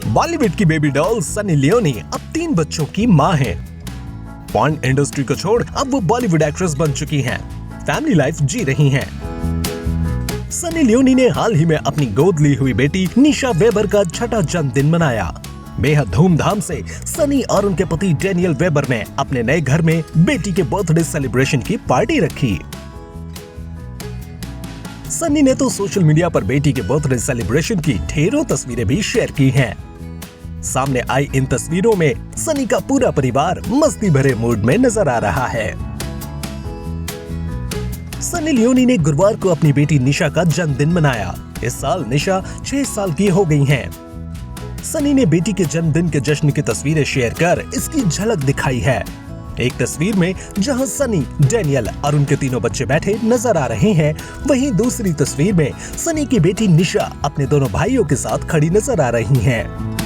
बॉलीवुड की baby doll Sunny Leone अब 3 बच्चों की मां हैं। पॉर्न इंडस्ट्री को छोड़ अब वो बॉलीवुड एक्ट्रेस बन चुकी हैं। फैमिली लाइफ जी रही हैं। सनी लियोनी ने हाल ही में अपनी गोद ली हुई बेटी निशा वेबर का छठा जन्मदिन मनाया। बेहद धूमधाम से सनी और उनके पति डेनियल वेबर ने अपने नए घर में बेटी के बर्थडे सेलिब्रेशन की पार्टी रखी। सनी ने तो सोशल मीडिया पर बेटी के बर्थडे सेलिब्रेशन की ढेरों तस्वीरें भी शेयर की हैं। सामने आई इन तस्वीरों में सनी का पूरा परिवार मस्ती भरे मूड में नजर आ रहा है। सनी लियोनी ने गुरुवार को अपनी बेटी निशा का जन्मदिन मनाया। इस साल निशा 6 साल की हो गई हैं। सनी ने बेटी के जन्मदिन के जश्न की तस्वीरें शेयर कर इसकी झलक दिखाई है। एक तस्वीर में जहां सनी, डेनियल और उनके तीनों बच्चे बैठे नजर आ रहे हैं, वहीं दूसरी तस्वीर में सनी की बेटी निशा अपने दोनों भाइयों के साथ खड़ी नजर आ रही हैं।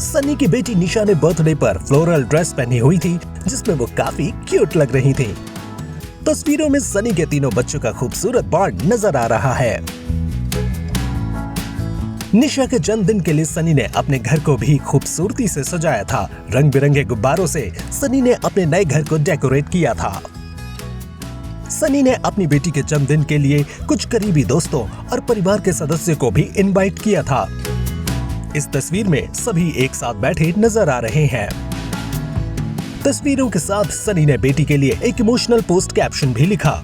सनी की बेटी निशा ने बर्थडे पर फ्लोरल ड्रेस पहनी हुई थी, जिसमें वो काफी क्यूट लग रही थी। तस्वीरों में सनी के तीनों बच्चों का खूबसूरत बॉन्ड नजर आ रहा है। निशा के जन्मदिन के लिए सनी ने अपने घर को भी खूबसूरती से सजाया था। रंग बिरंगे गुब्बारों से सनी ने अपने नए घर को डेकोरेट किया था। सनी ने अपनी बेटी के जन्मदिन के लिए कुछ करीबी दोस्तों और परिवार के सदस्यों को भी इनवाइट किया था। इस तस्वीर में सभी एक साथ बैठे नजर आ रहे हैं। तस्वीरों के साथ सनी ने बेटी के लिए एक इमोशनल पोस्ट कैप्शन भी लिखा।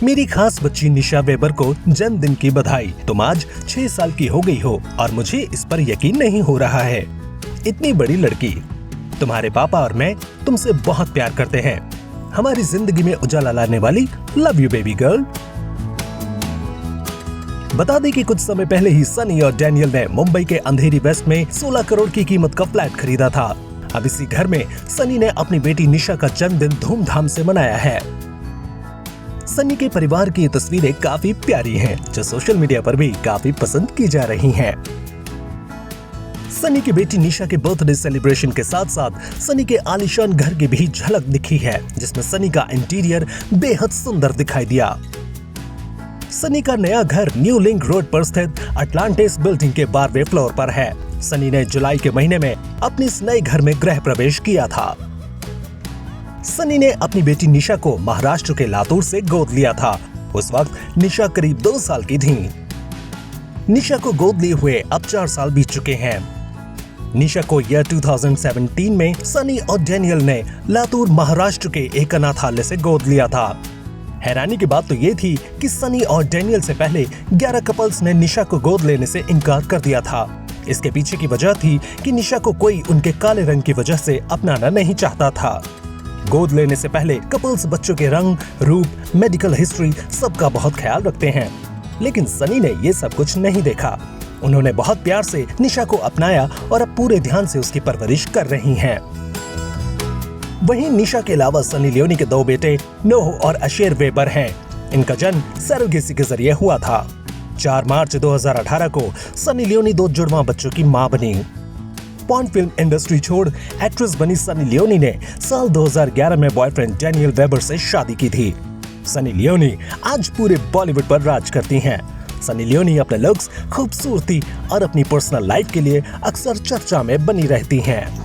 मेरी खास बच्ची निशा वेबर को जन्मदिन की बधाई। तुम आज 6 साल की हो गई हो और मुझे इस पर यकीन नहीं हो रहा है। इतनी बड़ी लड़की। तुम्हारे पापा और मैं तुमसे बहुत प्यार करते हैं। हमारी जिंदगी में उजाला लाने वाली लव यू बेबी गर्ल। बता दें कि कुछ समय पहले ही सनी और डेनियल ने मुंबई के अंधेरी वेस्ट में 16 करोड़ की कीमत का फ्लैट खरीदा था। अब इसी घर में सनी ने अपनी बेटी निशा का जन्मदिन धूमधाम से मनाया है। सनी के परिवार की तस्वीरें काफी प्यारी हैं, जो सोशल मीडिया पर भी काफी पसंद की जा रही हैं। सनी की बेटी निशा के बर्थडे सेलिब्रेशन के साथ साथ सनी के आलीशान घर की भी झलक दिखी है, जिसमें सनी का इंटीरियर बेहद सुंदर दिखाई दिया। सनी का नया घर न्यू लिंक रोड पर स्थित अटलांटिस बिल्डिंग के 12वें फ्लोर पर है। सनी ने जुलाई के महीने में अपने इस नए घर में गृह प्रवेश किया था। सनी ने अपनी बेटी निशा को महाराष्ट्र के लातूर से गोद लिया था। उस वक्त निशा करीब 2 साल की थी। निशा को गोद लिए हुए अब 4 साल बीत चुके हैं। निशा को ईयर 2017 में सनी और डेनियल ने लातूर महाराष्ट्र के एक अनाथालय से गोद लिया था। हैरानी की बात तो ये थी कि सनी और डेनियल से पहले 11 कपल्स ने निशा को गोद लेने से इनकार कर दिया था। इसके पीछे की वजह थी कि निशा को कोई उनके काले रंग की वजह से अपनाना नहीं चाहता था। गोद लेने से पहले कपल्स बच्चों के रंग, रूप, मेडिकल हिस्ट्री सबका बहुत ख्याल रखते हैं, लेकिन सनी ने ये सब कुछ नहीं देखा। उन्होंने बहुत प्यार से निशा को अपनाया और अब पूरे ध्यान से उसकी परवरिश कर रही हैं। वहीं निशा के अलावा सनी लियोनी के 2 बेटे नोह और अशेर वेबर हैं। इनका जन्म सरोगेसी के जरिए हुआ था। 4 मार्च 2018 को सनी लियोनी 2 जुड़वां बच्चों की मां बनी। पॉर्न फिल्म इंडस्ट्री छोड़ एक्ट्रेस बनी सनी लियोनी ने साल 2011 में बॉयफ्रेंड डेनियल वेबर से शादी की थी। सनी लियोनी आज पूरे बॉलीवुड पर राज करती हैं। सनी लियोनी अपने लुक्स, खूबसूरती और अपनी पर्सनल लाइफ के लिए अक्सर चर्चा में बनी रहती हैं।